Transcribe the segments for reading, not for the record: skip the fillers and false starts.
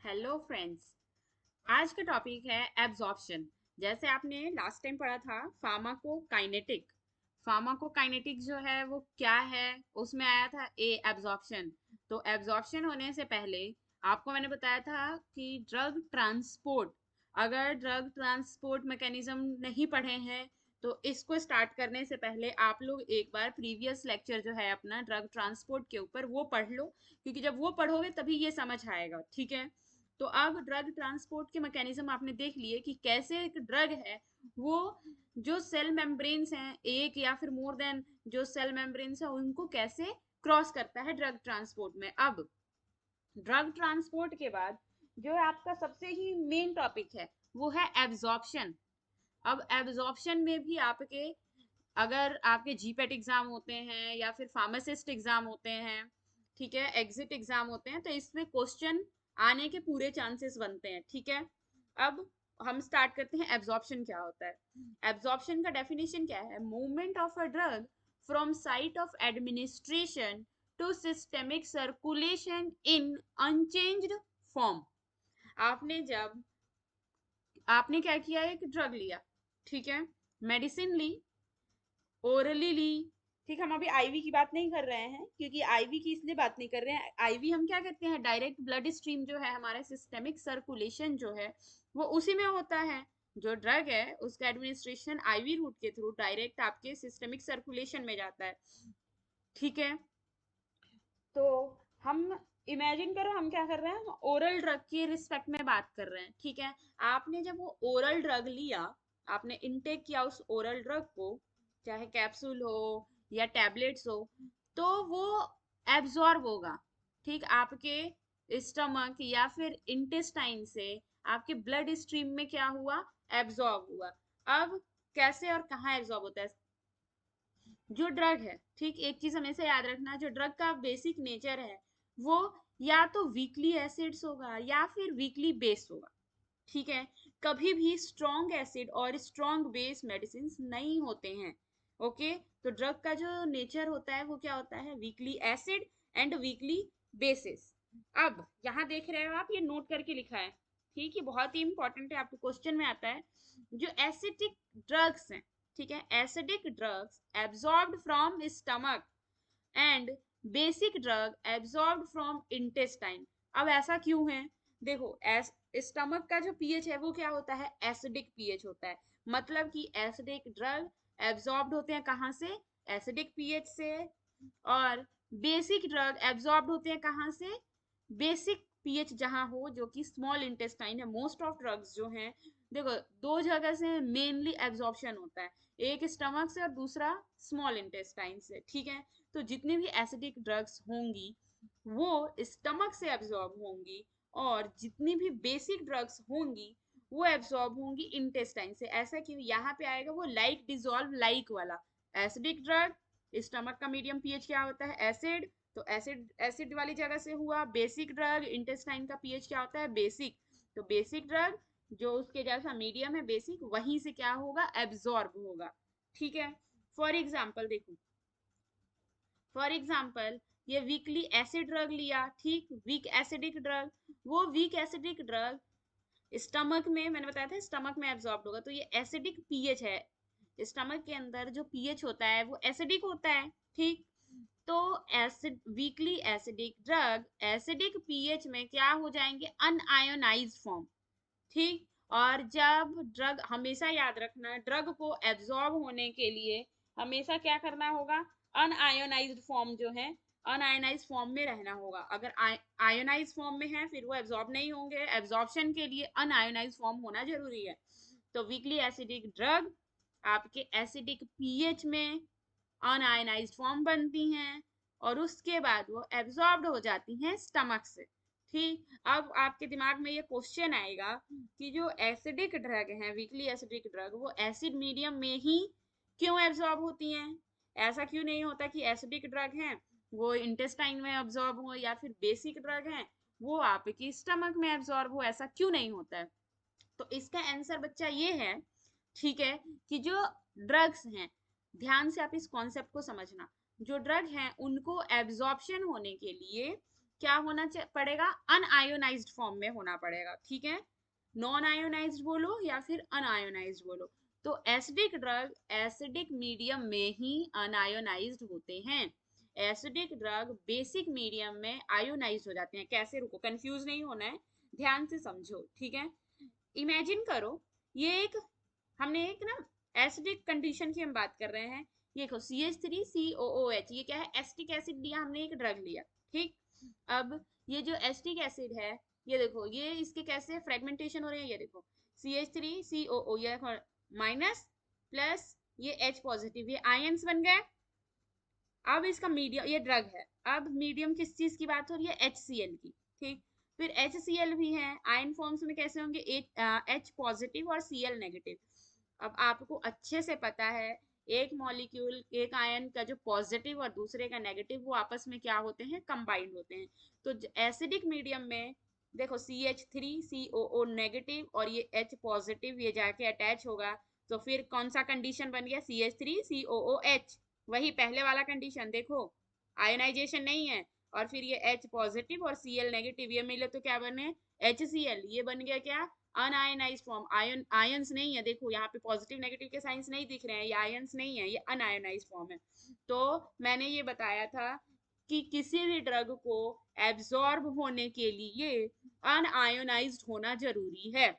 Hello friends. आज का topic है एब्जॉर्प्शन। जैसे आपने लास्ट टाइम पढ़ा था फार्माकोकाइनेटिक। फार्माकोकाइनेटिक जो है वो क्या है, उसमें आया था ए एब्जॉर्प्शन। तो एब्जॉर्प्शन होने से पहले आपको मैंने बताया था कि ड्रग ट्रांसपोर्ट, अगर ड्रग ट्रांसपोर्ट मैकेनिज्म नहीं पढ़े हैं तो इसको स्टार्ट करने से पहले आप लोग एक बार प्रीवियस लेक्चर जो है अपना ड्रग ट्रांसपोर्ट के ऊपर वो पढ़ लो, क्योंकि जब वो पढ़ोगे तभी ये समझ आएगा। ठीक है। तो अब ड्रग ट्रांसपोर्ट के मैकेनिज्म आपने देख लिए कि कैसे एक ड्रग है वो जो सेल मेम्ब्रेन्स हैं, एक या फिर मोर देन जो सेल मेम्ब्रेन्स है उनको कैसे क्रॉस करता है ड्रग ट्रांसपोर्ट में। अब ड्रग ट्रांसपोर्ट के बाद जो आपका सबसे ही मेन टॉपिक है वो है एब्जॉर्प्शन। अब एब्जॉर्प्शन में भी आपके, अगर आपके जीपेट एग्जाम होते हैं या फिर फार्मासिस्ट एग्जाम होते हैं, ठीक है, एग्जिट एग्जाम होते हैं, तो इसमें क्वेश्चन आने के पूरे चांसेस बनते हैं। ठीक है। अब हम स्टार्ट करते हैं एब्जॉर्प्शन क्या होता है। एब्जॉर्प्शन का डेफिनेशन क्या है? Movement of a drug from site of administration to systemic circulation in unchanged form. आपने जब आपने क्या किया, एक ड्रग लिया, ठीक है, मेडिसिन ली, ओरली ली। ठीक, हम अभी आईवी की बात नहीं कर रहे हैं, क्योंकि आईवी की इसलिए बात नहीं कर रहे हैं, आईवी हम क्या करते हैं, डायरेक्ट ब्लड स्ट्रीम जो है हमारा, सिस्टेमिक सर्कुलेशन जो है वो उसी में होता है। जो ड्रग है उसका एडमिनिस्ट्रेशन आईवी रूट के थ्रू डायरेक्ट आपके सिस्टेमिक सर्कुलेशन में जाता है। ठीक है। तो हम इमेजिन करो हम क्या कर रहे हैं, हम ओरल ड्रग की रिस्पेक्ट में बात कर रहे हैं। ठीक है। आपने जब वो ओरल ड्रग लिया, आपने इनटेक किया उस ओरल ड्रग को, चाहे कैप्सूल हो या टैबलेट्स हो, तो वो एब्जॉर्ब होगा। ठीक, आपके स्टमक या फिर इंटेस्टाइन से आपके ब्लड स्ट्रीम में क्या हुआ, एब्जॉर्ब हुआ। अब कैसे और कहाँ एब्जॉर्ब होता है? जो ड्रग है, ठीक, एक चीज हमेशा याद रखना, जो ड्रग का बेसिक नेचर है वो या तो वीकली एसिड्स होगा या फिर वीकली बेस होगा। ठीक है। कभी भी स्ट्रॉन्ग एसिड और स्ट्रॉन्ग बेस मेडिसिन नहीं होते हैं। ओके। तो ड्रग का जो नेचर होता है वो क्या होता है, weekly acid and weekly basis. अब यहाँ देख रहे हो आप, ये नोट करके लिखा है। ठीक है, बहुत ही इंपॉर्टेंट है, आपके क्वेश्चन में आता है। जो एसिडिक ड्रग्स हैं, ठीक है, acidic drugs absorbed from stomach and basic drug absorbed from intestine. अब ऐसा क्यों है? देखो, स्टमक का जो पीएच है वो क्या होता है, एसिडिक पीएच होता है। मतलब कि एसिडिक ड्रग एब्जॉर्ब्ड होते हैं कहाँ से, एसिडिक पीएच से। और बेसिक ड्रग एब्जॉर्ब्ड होते हैं कहाँ से, बेसिक पीएच जहां हो, जो कि स्मॉल इंटेस्टाइन है। मोस्ट ऑफ ड्रग्स जो हैं, देखो, दो जगह से मेनली एब्जॉर्प्शन होता है, एक स्टमक से और दूसरा स्मॉल इंटेस्टाइन से। ठीक है। तो जितनी भी एसिडिक ड्रग्स होंगी वो स्टमक से एब्जॉर्ब होंगी, और जितनी भी बेसिक ड्रग्स होंगी वो एब्जॉर्ब होंगी इंटेस्टाइन से। ऐसा क्यों? यहाँ पे आएगा वो लाइक डिजॉल्व लाइक वाला। एसिडिक ड्रग, स्टमक का मीडियम पीएच क्या होता है, एसिड, तो एसिड एसिड वाली जगह से हुआ। बेसिक ड्रग, इंटेस्टाइन का पीएच क्या होता है, बेसिक, तो बेसिक ड्रग जो उसके जैसा मीडियम है बेसिक, वहीं से क्या होगा, एब्जॉर्ब होगा। ठीक है। फॉर एग्जाम्पल देखो, फॉर एग्जाम्पल ये वीकली एसिड ड्रग लिया, ठीक, वीक एसिडिक ड्रग, वो वीक एसिडिक ड्रग स्टमक में, मैंने बताया था स्टमक में एब्जॉर्ब होगा, तो ये एसिडिक पीएच है। स्टमक के अंदर जो पीएच होता है वो एसिडिक होता है। ठीक। तो acid, weakly acidic drug acidic pH में क्या हो जाएंगे, अनआयोनाइज्ड फॉर्म। ठीक। और जब ड्रग, हमेशा याद रखना, ड्रग को एब्जॉर्ब होने के लिए हमेशा क्या करना होगा, अनआयोनाइज्ड फॉर्म जो है, अनआयोनाइज्ड फॉर्म में रहना होगा। अगर आयोनाइज्ड फॉर्म में है फिर वो एब्जॉर्ब नहीं होंगे। एब्जॉर्प्शन के लिए अनआयोनाइज्ड फॉर्म होना जरूरी है। तो वीकली एसिडिक ड्रग आपके एसिडिक पीएच में अनआयोनाइज्ड फॉर्म बनती हैं, और उसके बाद वो एब्जॉर्ब्ड हो जाती हैं स्टमक से। ठीक। अब आपके दिमाग में ये क्वेश्चन आएगा कि जो एसिडिक ड्रग है, वीकली एसिडिक ड्रग, वो एसिड मीडियम में ही क्यों एब्जॉर्ब होती हैं? ऐसा क्यों नहीं होता कि एसिडिक ड्रग है वो इंटेस्टाइन में एब्जॉर्ब हो, या फिर बेसिक ड्रग है वो आपकी स्टमक में एब्जॉर्ब हो? ऐसा क्यों नहीं होता है? तो इसका आंसर बच्चा ये है, ठीक है, कि जो ड्रग्स हैं, ध्यान से आप इस कॉन्सेप्ट को समझना, जो ड्रग हैं उनको एब्जॉर्प्शन होने के लिए क्या होना पड़ेगा, अनआयोनाइज्ड फॉर्म में होना पड़ेगा, ठीक है। नॉन आयोनाइज्ड बोलो या फिर अनआयोनाइज्ड बोलो, तो एसिडिक ड्रग एसिडिक मीडियम में ही अनआयोनाइज्ड होते हैं। एसिडिक ड्रग बेसिक मीडियम में आयोनाइज्ड हो जाते हैं। कैसे, रुको, कंफ्यूज नहीं होना है, ध्यान से समझो, ठीक है। इमेजिन करो, ये एक, हमने एक ना एसिडिक कंडीशन की हम बात कर रहे हैं। ये देखो CH3COOH, ये क्या है, एसिटिक एसिड लिया हमने, एक ड्रग लिया, ठीक। अब ये जो एसिटिक एसिड है, ये देखो, ये इसके कैसे फ्रेगमेंटेशन हो रहे हैं, ये देखो CH3COO, ये माइनस प्लस, ये H पॉजिटिव, ये आयंस बन गए। अब इसका मीडियम, ये ड्रग है, अब मीडियम किस चीज की बात हो रही है, HCl की, ठीक। फिर HCl भी है, आयन फॉर्म्स में कैसे होंगे, H पॉजिटिव और Cl नेगेटिव। अब आपको अच्छे से पता है, एक मॉलिक्यूल, एक आयन का जो पॉजिटिव और दूसरे का नेगेटिव, वो आपस में क्या होते हैं, कंबाइंड होते हैं। तो एसिडिक मीडियम में देखो CH3COO नेगेटिव और ये H पॉजिटिव, ये जाके अटैच होगा, तो फिर कौन सा कंडीशन बन गया, CH3COOH, वही पहले वाला कंडीशन, देखो आयोनाइजेशन नहीं है, और फिर ये H पॉजिटिव और Cl नेगेटिव, ये मिले तो क्या बने, HCl, ये बन गया क्या, अनआयोनाइज्ड फॉर्म। आयंस नहीं है, देखो यहाँ पे पॉजिटिव नेगेटिव के साइंस नहीं दिख रहे हैं, ये आयंस नहीं है, ये अनआयोनाइज्ड फॉर्म है। तो मैंने ये बताया था कि किसी भी ड्रग को एब्जॉर्ब होने के लिए अनआयोनाइज्ड होना जरूरी है,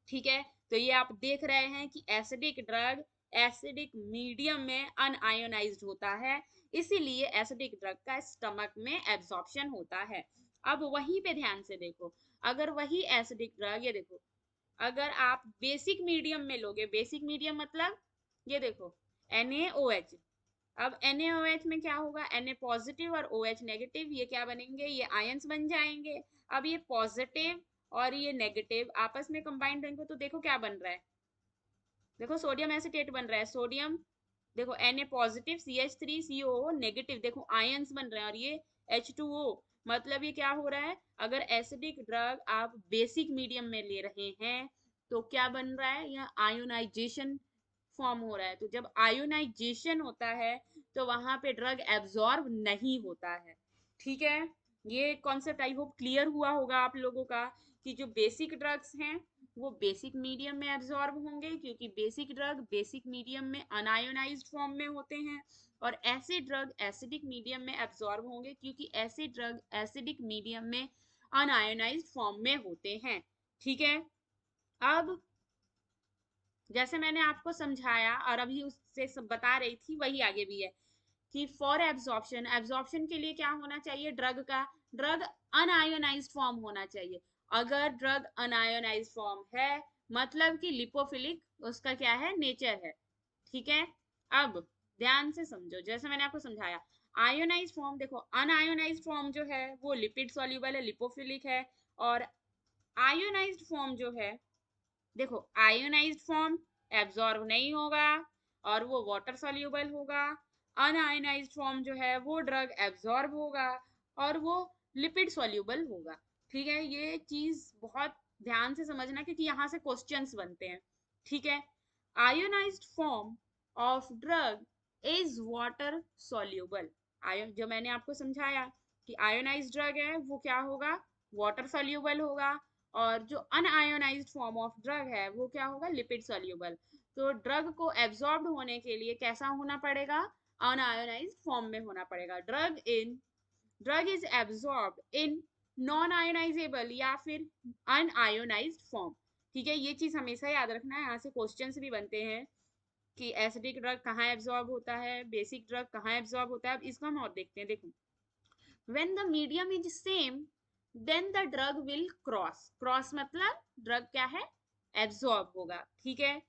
ठीक है। तो ये आप देख रहे हैं कि एसिडिक ड्रग एसिडिक मीडियम में अनआयोनाइज्ड होता है, इसीलिए एसिडिक ड्रग का स्टमक में एब्जॉर्प्शन होता है। अब वहीं पे ध्यान से देखो, अगर वही एसिडिक ड्रग, ये देखो, अगर आप बेसिक मीडियम में लोगे, बेसिक मीडियम मतलब ये देखो NaOH, अब NaOH में क्या होगा, Na पॉजिटिव और OH नेगेटिव, ये क्या बनेंगे, ये आयंस बन जाएंगे। अब ये पॉजिटिव और ये नेगेटिव आपस में कंबाइंड रहेंगे, तो देखो क्या बन रहा है, देखो सोडियम एसिटेट बन रहा है, सोडियम, देखो Na पॉजिटिव CH3COO नेगेटिव, देखो आयंस बन रहे हैं, और ये H2O, मतलब ये क्या हो रहा है, अगर एसिडिक ड्रग आप बेसिक मीडियम में ले रहे हैं तो क्या बन रहा है, यह आयोनाइजेशन फॉर्म हो रहा है। तो जब आयोनाइजेशन होता है तो वहां पे ड्रग एब्जॉर्ब नहीं होता है, ठीक है। ये कॉन्सेप्ट आई होप क्लियर हुआ होगा आप लोगों का, कि जो बेसिक ड्रग्स हैं वो बेसिक मीडियम में एब्जॉर्ब होंगे, क्योंकि बेसिक ड्रग बेसिक मीडियम में अनायोनाइज्ड फॉर्म में होते हैं, और ऐसे ड्रग एसिडिक मीडियम में एब्जॉर्ब होंगे, क्योंकि ऐसे ड्रग एसिडिक मीडियम में अनायोनाइज्ड फॉर्म में होते हैं, ठीक है। अब जैसे मैंने आपको समझाया और अभी उससे सब बता रही थी, वही आगे भी है कि फॉर एब्जॉर्प्शन, एब्जॉर्प्शन के लिए क्या होना चाहिए, ड्रग का, ड्रग अनआयोनाइज्ड फॉर्म होना चाहिए। अगर ड्रग अनआयोनाइज्ड फॉर्म है, मतलब कि लिपोफिलिक उसका क्या है, नेचर है, ठीक है। अब ध्यान से समझो, जैसे मैंने आपको समझाया, आयोनाइज्ड फॉर्म, देखो अनआयोनाइज्ड फॉर्म जो है वो लिपिड सॉल्युबल है, लिपोफिलिक है, और आयोनाइज्ड फॉर्म जो है, देखो आयोनाइज्ड फॉर्म एब्जॉर्ब नहीं होगा और वो वाटर सॉल्युबल होगा, अनआयोनाइज्ड फॉर्म जो है वो ड्रग एब्जॉर्ब होगा और वो लिपिड सॉल्युबल होगा, ठीक है। ये चीज बहुत ध्यान से समझना, क्योंकि यहाँ से क्वेश्चंस बनते हैं, ठीक है। Ionised form of drug is water soluble, ion, जो मैंने आपको समझाया कि आयोनाइज्ड ड्रग है वो क्या होगा, वाटर सॉल्युबल होगा, और जो अनआयोनाइज्ड फॉर्म ऑफ ड्रग है वो क्या होगा, लिपिड सॉल्युबल। तो ड्रग को एब्जॉर्ब होने के लिए कैसा होना पड़ेगा, अनआयोनाइज्ड फॉर्म में होना पड़ेगा। Drug is absorb in non ionisable या फिर अनआयोनाइज्ड फॉर्म, ठीक है। ये चीज हमेशा याद रखना है, यहाँ से क्वेश्चंस भी बनते हैं कि एसिडिक ड्रग कहाँ एब्जॉर्ब होता है, बेसिक ड्रग कहाँ एब्जॉर्ब होता है। अब इसको हम और देखते हैं, देखो, when the medium is same then the drug will cross मतलब ड्रग क्या है, एब्जॉर्ब होगा, ठीक है।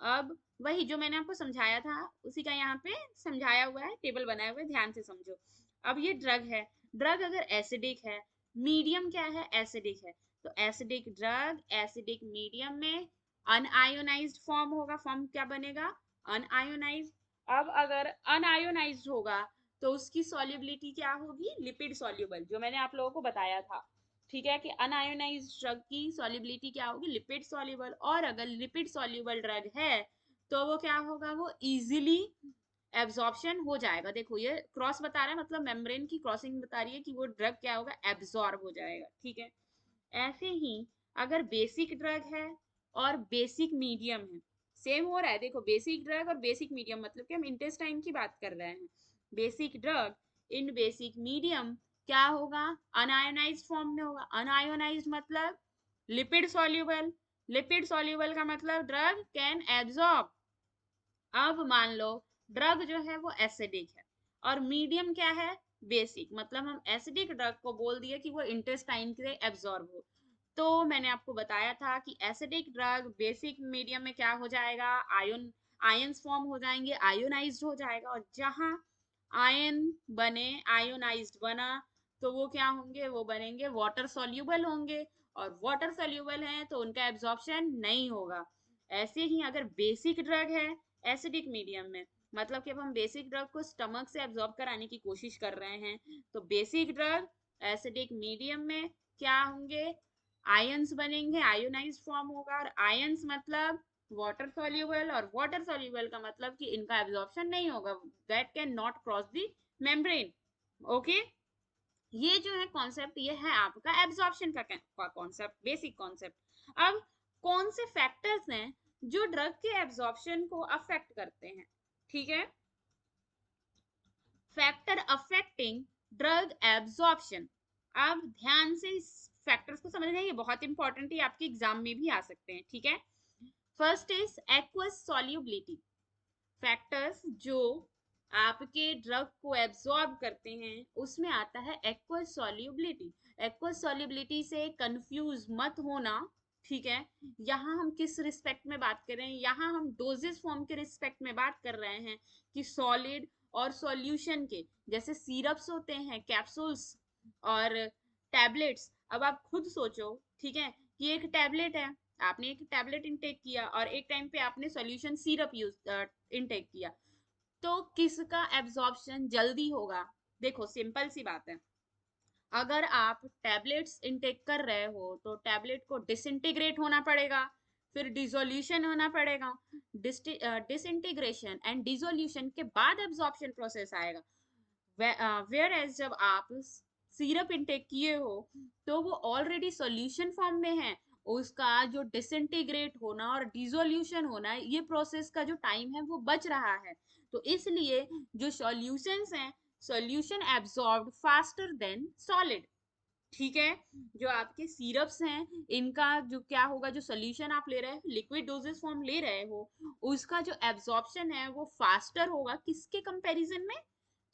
अब वही जो मैंने आपको समझाया था उसी का यहाँ पे समझाया हुआ है, टेबल बनाया हुआ है, ध्यान से समझो। अब ये ड्रग है, ड्रग अगर एसिडिक है, मीडियम क्या है, एसिडिक है, तो एसिडिक ड्रग एसिडिक मीडियम में अनआयोनाइज्ड फॉर्म होगा, फॉर्म क्या बनेगा, अनआयोनाइज्ड। अब अगर अनआयोनाइज्ड होगा तो उसकी सॉल्युबिलिटी क्या होगी, लिपिड सॉल्युबल, जो मैंने आप लोगों को बताया था, ठीक है, कि अनआयोनाइज्ड ड्रग की सॉल्युबिलिटी क्या होगी, लिपिड सॉल्युबल। और अगर लिपिड सॉल्युबल ड्रग है तो वो क्या होगा, वो इजीली एब्जॉर्प्शन हो जाएगा। देखो ये क्रॉस बता रहा है, मतलब मेम्ब्रेन की क्रॉसिंग बता रही है कि वो ड्रग क्या होगा, एब्जॉर्ब हो जाएगा। ठीक है, ऐसे ही अगर बेसिक ड्रग है और बेसिक मीडियम है, सेम हो रहा है। देखो बेसिक ड्रग और बेसिक मीडियम मतलब कि हम इंटेस्टाइन की बात कर रहे हैं। Basic drug in basic medium क्या होगा, अनआयोनाइज्ड फॉर्म में होगा। अनआयोनाइज्ड मतलब लिपिड सॉल्युबल। लिपिड सॉल्युबल का मतलब ड्रग कैन एब्जॉर्ब। अब मान लो ड्रग जो है वो एसिडिक है और मीडियम क्या है, बेसिक, मतलब हम एसिडिक ड्रग को बोल दिए कि वो इंटेस्टाइन से एब्जॉर्ब हो। तो मैंने आपको बताया था कि एसिडिक ड्रग बेसिक मीडियम में क्या हो जाएगा, आयंस फॉर्म हो जाएंगे, आयोनाइज्ड हो जाएगा। और जहां आयन बने, आयोनाइज्ड बना, तो वो क्या होंगे, वो बनेंगे वाटर सॉल्युबल होंगे। और वाटर सॉल्युबल हैं तो उनका एब्जॉर्प्शन नहीं होगा। ऐसे ही अगर बेसिक ड्रग है एसिडिक मीडियम में, मतलब कि अब हम बेसिक ड्रग को स्टमक से एब्जॉर्ब कराने की कोशिश कर रहे हैं, तो बेसिक ड्रग एसिडिक मीडियम में क्या होंगे, आयंस बनेंगे, आयोनाइज्ड फॉर्म होगा। और आयंस मतलब वाटर सॉल्युबल, और वाटर सॉल्युबल का मतलब कि इनका एब्जॉर्प्शन नहीं होगा, that can not cross the membrane. Okay, ये जो है कॉन्सेप्ट, ये है आपका एब्जॉर्प्शन का कॉन्सेप्ट, बेसिक कॉन्सेप्ट। अब कौन से फैक्टर्स हैं जो ड्रग के एब्जॉर्प्शन को अफेक्ट करते हैं, ठीक है। Factor affecting drug absorption. अब ध्यान से इस फैक्टर्स को समझना, ये बहुत इंपॉर्टेंट है, आपके एग्जाम में भी आ सकते हैं। ठीक है, first is aqueous solubility. Factors जो आपके ड्रग को एब्जॉर्ब करते हैं उसमें आता है एक्वस सॉल्युबिलिटी। एक्वस सॉल्युबिलिटी से कंफ्यूज मत होना, ठीक है। यहाँ हम किस रिस्पेक्ट में बात कर रहे हैं, यहाँ हम डोजेस फॉर्म के रिस्पेक्ट में बात कर रहे हैं कि सॉलिड और सॉल्यूशन के, जैसे सिरप्स होते हैं, कैप्सूल्स और टैबलेट्स। अब आप खुद सोचो, ठीक है, कि एक टैबलेट है, आपने एक टैबलेट इंटेक किया और एक टाइम पे आपने सॉल्यूशन सिरप यूज इंटेक किया, तो किसका एब्जॉर्प्शन जल्दी होगा। देखो सिंपल सी बात है, अगर आप टैबलेट्स इंटेक कर रहे हो तो टैबलेट को डिसइंटीग्रेट होना पड़ेगा, फिर डिसोल्यूशन होना पड़ेगा, डिसइंटीग्रेशन एंड डिसोल्यूशन के बाद एब्जॉर्प्शन प्रोसेस आएगा। वेयर एज जब आप सिरप इंटेक किए हो तो वो ऑलरेडी सॉल्यूशन फॉर्म में है, उसका जो डिसइंटीग्रेट होना और डिसोल्यूशन होना है, ये प्रोसेस का जो टाइम है वो बच रहा है। तो इसलिए जो सॉल्यूशंस हैं, solution absorbed faster than solid. ठीक है, जो आपके सिरप्स हैं इनका जो क्या होगा, जो सोल्यूशन आप ले रहे हैं, लिक्विड डोजेस फॉर्म ले रहे हो, उसका जो एब्जॉर्प्शन है वो फास्टर होगा, किसके कंपैरिजन में,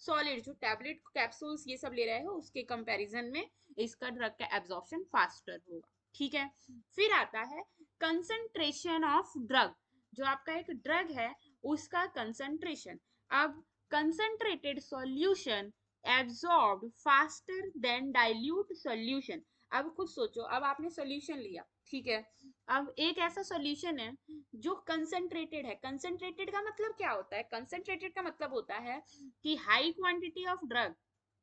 सॉलिड, जो टैबलेट कैप्सूल्स ये सब ले रहे हो उसके कंपैरिजन में इसका ड्रग का एब्जॉर्प्शन फास्टर होगा। ठीक है, फिर आता है कंसंट्रेशन ऑफ ड्रग। जो आपका एक ड्रग है उसका कंसंट्रेशन। अब concentrated solution absorbed faster than dilute solution. अब खुद सोचो, अब आपने सॉल्यूशन लिया, ठीक है, अब एक ऐसा सॉल्यूशन है जो कंसंट्रेटेड है। कंसंट्रेटेड का मतलब क्या होता है, कंसंट्रेटेड का मतलब होता है कि हाई क्वांटिटी ऑफ ड्रग।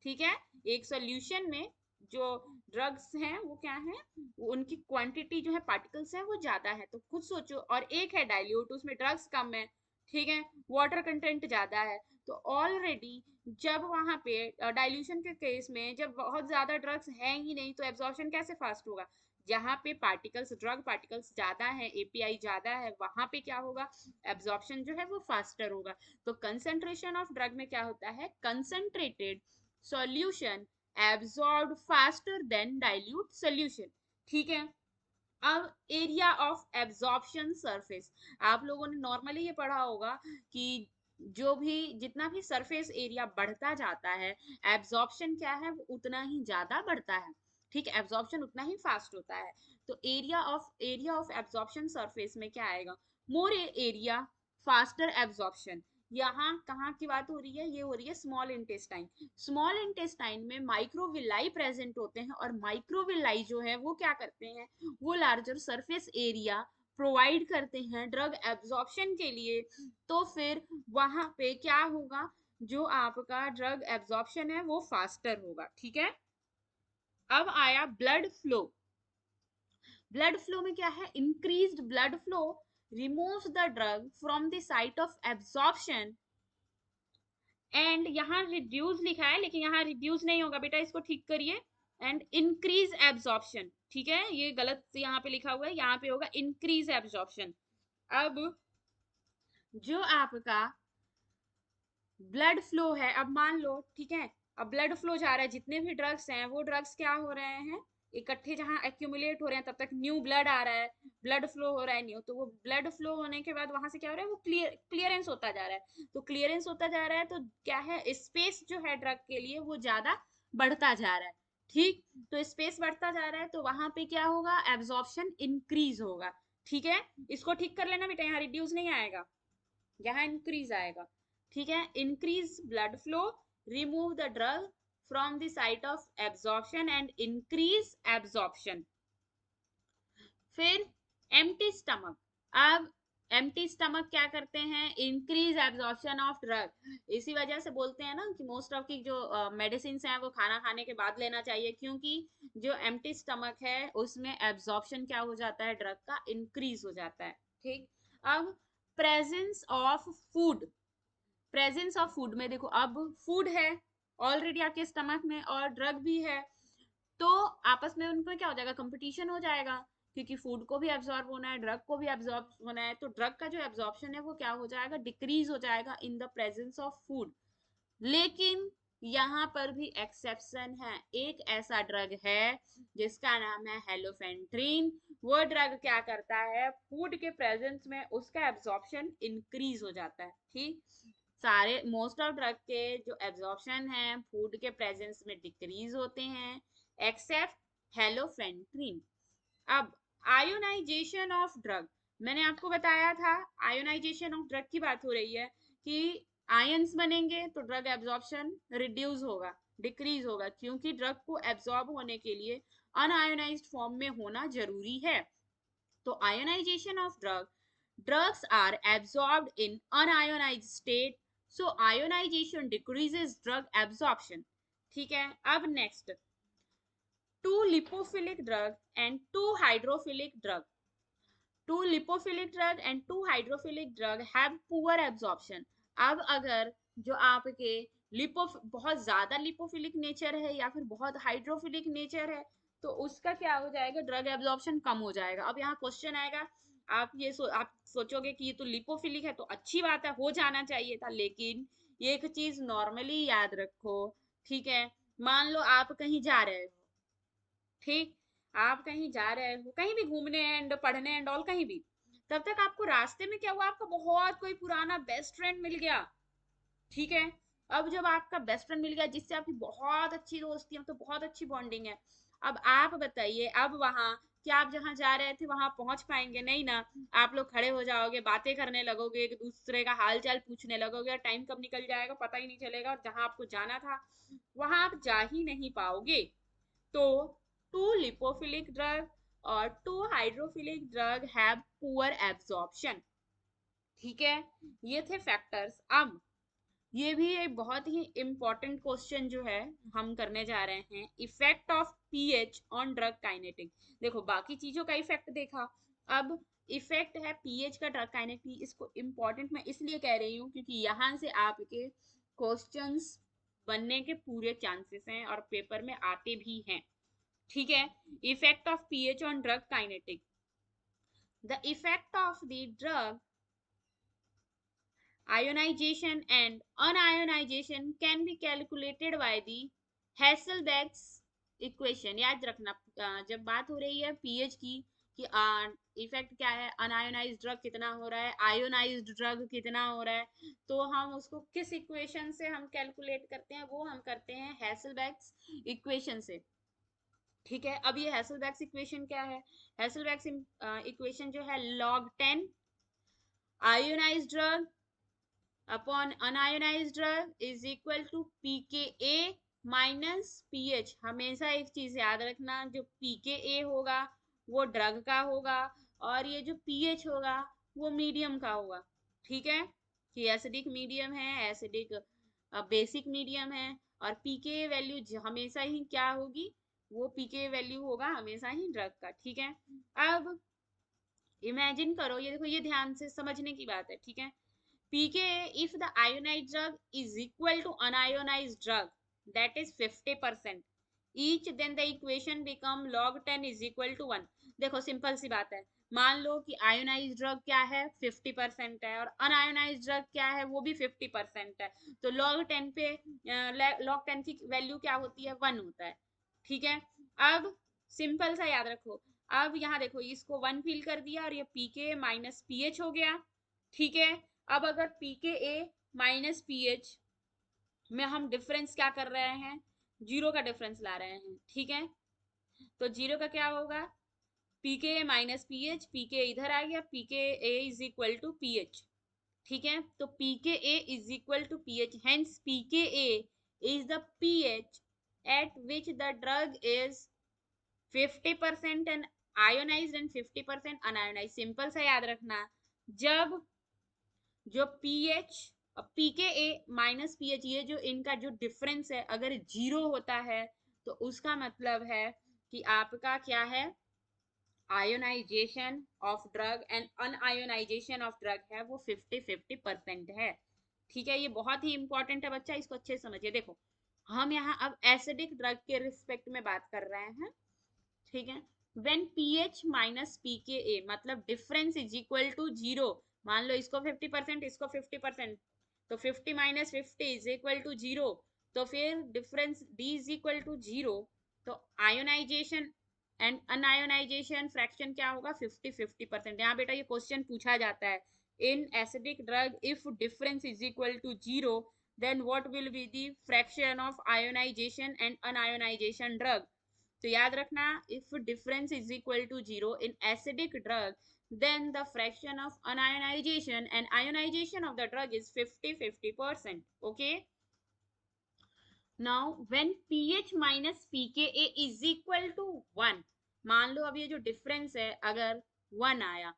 ठीक है, एक सॉल्यूशन में जो ड्रग्स हैं वो क्या है, उनकी क्वांटिटी जो है, पार्टिकल्स है, वो ज्यादा है। तो खुद सोचो, और एक है डाइल्यूट, उसमें ड्रग्स कम है, ठीक है, वाटर कंटेंट ज्यादा है। तो ऑलरेडी जब वहां पे डाइल्यूशन के केस में जब बहुत ज्यादा ड्रग्स हैं ही नहीं, तो एब्जॉर्प्शन कैसे फास्ट होगा, जहां पे पार्टिकल्स, ड्रग पार्टिकल्स ज्यादा है, एपीआई ज्यादा है, वहां पे क्या होगा, एब्जॉर्प्शन जो है वो फास्टर होगा। तो कंसंट्रेशन ऑफ ड्रग में क्या होता है, concentrated solution absorbed faster than dilute solution. ठीक है, अब एरिया ऑफ एब्जॉर्प्शन सरफेस, आप लोगों ने नॉर्मली ये पढ़ा होगा कि जो भी जितना भी सरफेस एरिया बढ़ता जाता है, एब्जॉर्प्शन क्या है वो उतना ही ज्यादा बढ़ता है। ठीक है, एब्जॉर्प्शन उतना ही फास्ट होता है। तो एरिया ऑफ एब्जॉर्प्शन सरफेस में क्या आएगा, मोर एरिया फास्टर एब्जॉर्प्शन। यहाँ कहाँ की बात हो रही है, ये हो रही है स्मॉल इंटेस्टाइन। स्मॉल इंटेस्टाइन में माइक्रोविलाई प्रेजेंट होते हैं, और माइक्रोविलाई जो है वो क्या करते हैं, वो लार्जर सरफेस एरिया प्रोवाइड करते हैं ड्रग एब्जॉर्प्शन के लिए। तो फिर वहां पे क्या होगा, जो आपका ड्रग एब्जॉर्प्शन है वो फास्टर होगा। ठीक है, अब आया ब्लड फ्लो। ब्लड फ्लो में क्या है, increased blood flow removes the drug from the site of absorption and यहाँ रिड्यूस लिखा है लेकिन यहाँ रिड्यूस नहीं होगा बेटा, इसको ठीक करिए। एंड इंक्रीज एब्जॉर्प्शन, ठीक है, ये गलत यहाँ पे लिखा हुआ है, यहाँ पे होगा इंक्रीज एब्जॉर्प्शन। अब जो आपका ब्लड फ्लो है, अब मान लो, ठीक है, अब ब्लड फ्लो जा रहा है, जितने भी ड्रग्स हैं वो ड्रग्स क्या हो रहे हैं, इकट्ठे जहां एक्यूमुलेट हो रहे हैं, तब तक न्यू ब्लड आ रहा है, ब्लड फ्लो हो रहा है न्यू, तो वो ब्लड फ्लो होने के बाद वहां से क्या हो रहा है, वो क्लियरेंस होता जा रहा है, तो क्लियरेंस होता जा रहा है तो क्या है, स्पेस जो है ड्रग के लिए वो ज्यादा बढ़ता जा रहा है। ठीक, तो स्पेस बढ़ता जा रहा है तो वहां पे क्या होगा, एब्जॉर्प्शन इंक्रीज होगा। ठीक है, इसको ठीक कर लेना बेटा, यहाँ रिड्यूस नहीं आएगा, यहाँ इंक्रीज आएगा। ठीक है, increase blood flow, remove the drug from the site of absorption and increase absorption. फिर एम्प्टी स्टमक, अब एम्प्टी स्टमक क्या करते हैं, इंक्रीज एब्जॉर्प्शन ऑफ ड्रग। इसी वजह से बोलते हैं ना कि मोस्ट ऑफ की जो मेडिसिन हैं वो खाना खाने के बाद लेना चाहिए, क्योंकि जो एम्प्टी स्टमक है उसमें एब्जॉर्प्शन क्या हो जाता है, ड्रग का इंक्रीज हो जाता है। ठीक, अब presence of food, presence of food में देखो, अब फूड है ऑलरेडी आपके स्टमक में और ड्रग भी है, तो आपस में उनका क्या हो जाएगा, कंपटीशन हो जाएगा, क्योंकि फूड को भी एब्जॉर्ब होना है, ड्रग को भी एब्जॉर्ब होना है, तो ड्रग का जो एब्जॉर्प्शन है वो क्या हो जाएगा, डिक्रीज हो जाएगा in the presence of food. लेकिन यहाँ पर भी एक्सेप्शन है, एक ऐसा ड्रग है जिसका नाम है हेलोफेंट्रीन, वो ड्रग क्या करता है, फूड के प्रेजेंस में उसका एब्जॉर्प्शन इंक्रीज हो जाता है। ठीक, सारे मोस्ट ऑफ ड्रग के जो एब्जॉर्प्शन है फूड के प्रेजेंस में डिक्रीज होते हैं, एक्सेप्ट हेलोफेंट्रीन। अब आयोनाइजेशन ऑफ ड्रग, मैंने आपको बताया था आयोनाइजेशन ऑफ ड्रग की बात हो रही है कि आयंस बनेंगे तो ड्रग एब्जॉर्प्शन रिड्यूस होगा, डिक्रीज होगा, क्योंकि ड्रग को एब्जॉर्ब होने के लिए अनआयोनाइज्ड फॉर्म में होना जरूरी है। तो ionization of drug, drugs are absorbed in unionized state, so ionization decreases drug absorption। ठीक है, अब next, too lipophilic drug and too hydrophilic drug, too lipophilic drug and too hydrophilic drug have poor absorption. अब अगर जो आपके lipo बहुत ज्यादा lipophilic nature है या फिर बहुत हाइड्रोफिलिक नेचर है, तो उसका क्या हो जाएगा, ड्रग एब्जॉर्प्शन कम हो जाएगा। अब यहाँ क्वेश्चन आएगा, आप सोचोगे कि ये तो लिपोफिलिक है तो अच्छी बात है, हो जाना चाहिए था, लेकिन ये एक चीज नॉर्मली याद रखो। ठीक है, मान लो आप कहीं जा रहे हो, ठीक, आप कहीं जा रहे हो, कहीं भी घूमने एंड पढ़ने एंड ऑल, कहीं भी, तब तक आपको रास्ते में क्या हुआ, आपका बहुत कोई पुराना बेस्ट फ्रेंड मिल गया। ठीक है, अब जब आपका बेस्ट फ्रेंड मिल गया जिससे आपकी बहुत अच्छी दोस्ती है, तो बहुत अच्छी बॉन्डिंग है, अब आप बताइए, अब वहां क्या आप जहां जा रहे थे वहां पहुंच पाएंगे, नहीं ना, आप लोग खड़े हो जाओगे, बातें करने लगोगे, एक दूसरे का हाल चाल पूछने लगोगे, और टाइम कब निकल जाएगा पता ही नहीं चलेगा, और जहां आपको जाना था वहां आप जा ही नहीं पाओगे। तो टू लिपोफिलिक ड्रग और too hydrophilic drug have poor absorption. ठीक है, ये थे फैक्टर्स। अब ये भी एक बहुत ही इंपॉर्टेंट क्वेश्चन जो है हम करने जा रहे हैं, effect of pH on drug kinetic. देखो बाकी चीजों का इफेक्ट देखा, अब इफेक्ट है पीएच का ड्रग काइनेटिक, इसको इंपॉर्टेंट मैं इसलिए कह रही हूँ क्योंकि यहाँ से आपके क्वेश्चंस बनने के पूरे चांसेस हैं और पेपर में आते भी हैं। ठीक है, effect of pH on drug kinetic, the effect of the drug ionization and unionization can be calculated by the Hasselbalch's equation। याद रखना, जब बात हो रही है पीएच की कि इफेक्ट क्या है, अनआयोनाइज्ड ड्रग कितना हो रहा है, आयोनाइज्ड ड्रग कितना हो रहा है, तो हम उसको किस इक्वेशन से हम कैलकुलेट करते हैं, वो हम करते हैं हैसलबैक्स इक्वेशन से। ठीक है, अब ये हैसलबैक्स इक्वेशन क्या है, हैसलबैक्स इक्वेशन जो है log 10 ionized drug upon unionized drug is equal to pKa minus pH। हमेशा एक चीज याद रखना, जो pKa होगा वो ड्रग का होगा, और ये जो pH होगा वो मीडियम का होगा। ठीक है, कि एसिडिक मीडियम है, एसिडिक बेसिक मीडियम है, और pKa वैल्यू हमेशा ही क्या होगी, वो pKa वैल्यू होगा हमेशा ही ड्रग का। ठीक है, अब इमेजिन करो, ये देखो, ये ध्यान से समझने की बात है। ठीक है, pKa if the ionized drug is equal to unionized drug, that is 50% each, then the equation become log 10 is equal to 1. देखो सिंपल सी बात है, मान लो कि आयोनाइज ड्रग क्या है 50% है और अनआयोनाइज ड्रग क्या है वो भी 50% है, तो log 10 पे log 10 की वैल्यू क्या होती है 1 होता है। ठीक है, अब सिंपल सा याद रखो, अब यहाँ देखो इसको 1 फिल कर दिया और ये pK माइनस pH हो गया। ठीक है, अब अगर pKa माइनस pH में हम डिफरेंस क्या कर रहे हैं, जीरो का डिफरेंस ला रहे हैं। ठीक है, तो जीरो का क्या होगा, pKa माइनस pH, pK इधर आ गया, pKa is equal to pH। ठीक है, तो pKa is equal to pH, hence pKa is the pH at which the drug is 50% and ionized and 50% unionized। Simple सा याद रखना, जब जो pH pKa माइनस pH ये जो इनका जो डिफरेंस है अगर जीरो होता है तो उसका मतलब है कि आपका क्या है, ionization of drug and unionization of drug है वो 50-50% है। ठीक है, ये बहुत ही इंपॉर्टेंट है बच्चा, इसको अच्छे से समझिए। देखो हम यहाँ अब एसिडिक ड्रग के रिस्पेक्ट में बात कर रहे हैं। ठीक है, व्हेन pH माइनस pKa मतलब difference is equal to zero, मान लो इसको 50% इसको 50%, तो 50 minus 50 is equal to zero, तो फिर difference D is equal to zero, तो आयोनाइजेशन एंड अनआयोनाइजेशन फ्रैक्शन क्या होगा 50-50%। यहाँ बेटा ये क्वेश्चन पूछा जाता है, in acidic drug if difference is equal to zero then what will be the fraction of ionization and unionization drug। तो याद रखना, if difference is equal to zero in acidic drug then the fraction of unionization and ionization of the drug is 50-50%। okay, now when pH minus pKa is equal to 1, मान लो अब ये जो difference है अगर 1 आया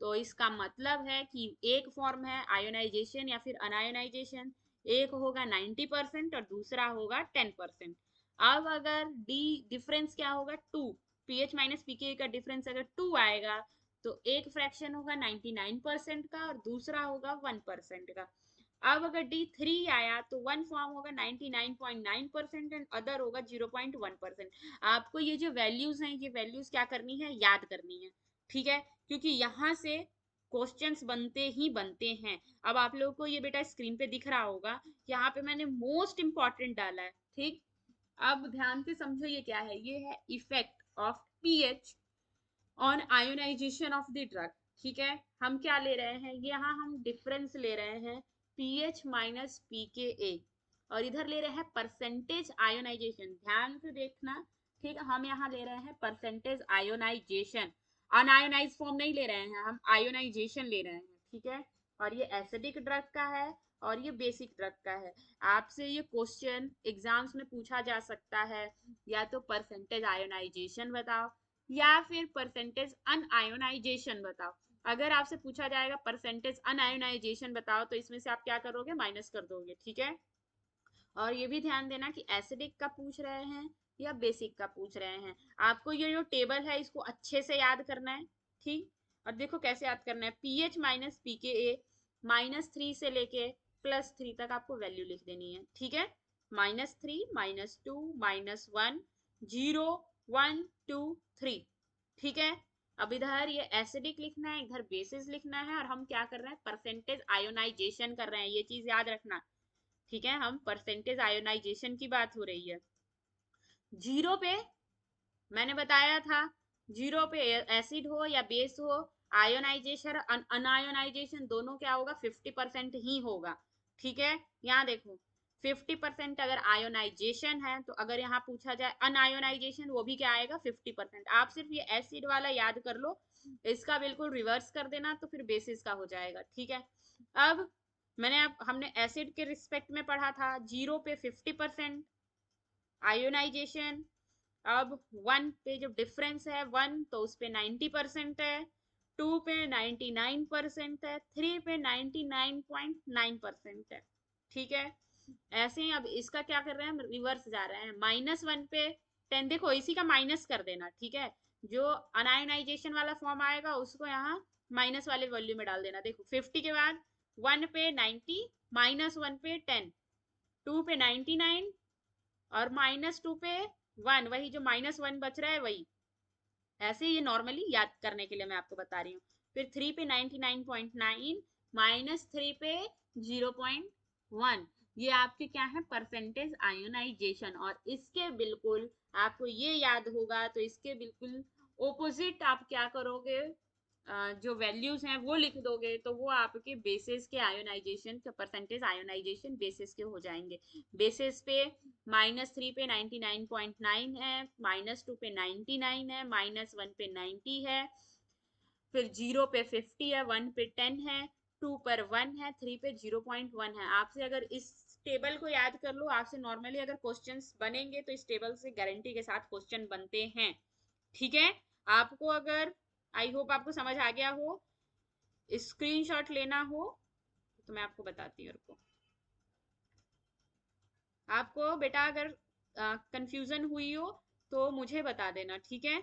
तो इसका मतलब है कि एक फॉर्म है आयोनाइजेशन या फिर अनायोनाइजेशन, एक होगा 90% और दूसरा होगा 10%। अब अगर डी डिफरेंस क्या होगा 2, पीएच माइनस पीके का डिफरेंस अगर 2 आएगा तो एक फ्रैक्शन होगा 99% का और दूसरा होगा 1% का। अब अगर D3 आया तो वन फॉर्म होगा 99.9% एंड अदर होगा 0.1%। आपको ये जो वैल्यूज हैं ये वैल्यूज क्या करनी है, याद करनी है। ठीक है, क्योंकि यहाँ से क्वेश्चंस बनते ही बनते हैं। अब आप लोगों को ये बेटा स्क्रीन पे दिख रहा होगा, यहाँ पे मैंने मोस्ट इंपॉर्टेंट डाला है। ठीक, अब ध्यान से समझो ये क्या है, ये है effect of pH on ionization of the drug. ठीक है, हम क्या ले रहे हैं, यहाँ हम डिफरेंस ले रहे हैं पीएच माइनस पीकेए और इधर ले रहे हैं परसेंटेज आयोनाइजेशन। ध्यान से देखना, ठीक है, हम यहाँ ले रहे हैं परसेंटेज आयोनाइजेशन, अनआयोनाइज फॉर्म नहीं ले रहे हैं, हम आयोनाइजेशन ले रहे हैं। ठीक है, और ये एसिडिक ड्रग का है और ये बेसिक ड्रग का है। आपसे ये क्वेश्चन एग्जाम्स में पूछा जा सकता है, या तो परसेंटेज आयोनाइजेशन बताओ या फिर परसेंटेज अनआयोनाइजेशन बताओ। अगर आपसे पूछा जाएगा परसेंटेज अनआयोनाइजेशन बताओ तो इसमें से आप क्या करोगे, माइनस कर दोगे। ठीक है, और ये भी ध्यान देना कि एसिडिक का पूछ रहे हैं या बेसिक का पूछ रहे हैं। आपको ये जो टेबल है इसको अच्छे से याद करना है। ठीक, और देखो कैसे याद करना है, पीएच माइनस पीकेए -3 से लेके +3 तक आपको वैल्यू लिख देनी है। ठीक है, -3 -2 -1 0 1 2 3। ठीक है, अब इधर ये एसिडिक लिखना है, इधर बेसिस लिखना है और हम क्या कर रहे हैं, परसेंटेज आयोनाइजेशन कर रहे हैं, ये चीज याद रखना। ठीक है, हम परसेंटेज आयोनाइजेशन की बात हो रही है। जीरो पे मैंने बताया था, जीरो पे एसिड हो या बेस हो, आयोनाइजेशन अनआयोनाइजेशन दोनों क्या होगा 50% ही होगा। ठीक है, यहाँ देखो 50% अगर आयोनाइजेशन है तो अगर यहाँ पूछा जाए अनआयोनाइजेशन वो भी क्या आएगा 50%। आप सिर्फ ये एसिड वाला याद कर लो, इसका बिल्कुल रिवर्स कर देना तो फिर बेसिस का हो जाएगा। ठीक है, अब हमने एसिड के रिस्पेक्ट में पढ़ा था, जीरो पे 50% आयोनाइजेशन, अब 1 पे जो डिफरेंस है 1 तो उस पे 90% है, 2 पे 99% है, 3 पे 99.9% है। ठीक है, ऐसे ही अब इसका क्या कर रहे हैं, हम रिवर्स जा रहे हैं, -1 पे 10, देखो इसी का माइनस कर देना। ठीक है, जो अनायोनाइजेशन वाला फॉर्म आएगा उसको यहाँ माइनस वाले वॉल्यूम में डाल देना। देखो 50 के बाद 1 पे 90, -1 पे 10, 2 पे 99 और -2 पे 1, वही जो -1 बच रहा है वही। ऐसे ये नॉर्मली याद करने के लिए मैं आपको बता रही हूँ। फिर 3 पे 99.9, -3 पे 0.1, ये आपके क्या है, परसेंटेज आयोनाइजेशन। और इसके बिल्कुल आपको ये याद होगा तो इसके बिल्कुल ओपोजिट आप क्या करोगे, जो वैल्यूज हैं वो लिख दोगे तो वो आपके बेसिस के आयोनाइजेशन के परसेंटेज आयोनाइजेशन बेसिस के हो जाएंगे। बेसिस पे -3 पे 99.9 है, -2 पे 99 है, -1 पे 90 है, फिर 0 पे 50 है, 1 पे 10 है, 2 पर 1 है, 3 पे 0.1 है। आपसे अगर इस टेबल को याद कर लो, आपसे नॉर्मली अगर क्वेश्चंस बनेंगे तो इस टेबल से गारंटी के साथ क्वेश्चन बनते हैं। ठीक है, आपको अगर, आई होप आपको समझ आ गया हो, स्क्रीनशॉट लेना हो तो मैं आपको बताती हूँ। आपको बेटा अगर कंफ्यूजन हुई हो तो मुझे बता देना, ठीक है।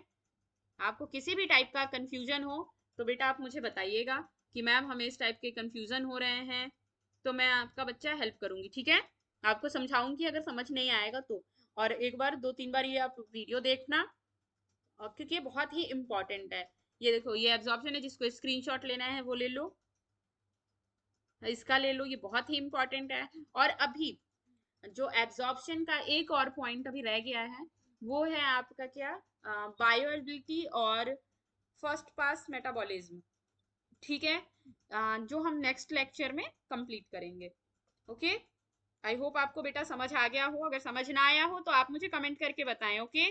आपको किसी भी टाइप का कंफ्यूजन हो तो बेटा आप मुझे बताइएगा कि मैम हमें इस टाइप के कंफ्यूजन हो रहे हैं, तो मैं आपका बच्चा हेल्प करूंगी, ठीक है। आपको समझाऊंगी अगर समझ नहीं आएगा तो। और एक बार 2-3 बार ये आप वीडियो देखना, और क्योंकि ये बहुत ही इंपॉर्टेंट है। ये देखो, ये एब्जॉर्प्शन है, जिसको स्क्रीनशॉट लेना है वो ले लो, इसका ले लो, ये बहुत ही इंपॉर्टेंट है। और अभी जो एब्जॉर्प्शन का एक और पॉइंट अभी रह गया है, वो है आपका क्या, बायोएबिलिटी और फर्स्ट पास मेटाबॉलिज्म। ठीक है, जो हम नेक्स्ट लेक्चर में कंप्लीट करेंगे। ओके, आई होप आपको बेटा समझ आ गया हो। अगर समझ ना आया हो तो आप मुझे कमेंट करके बताएं। ओके।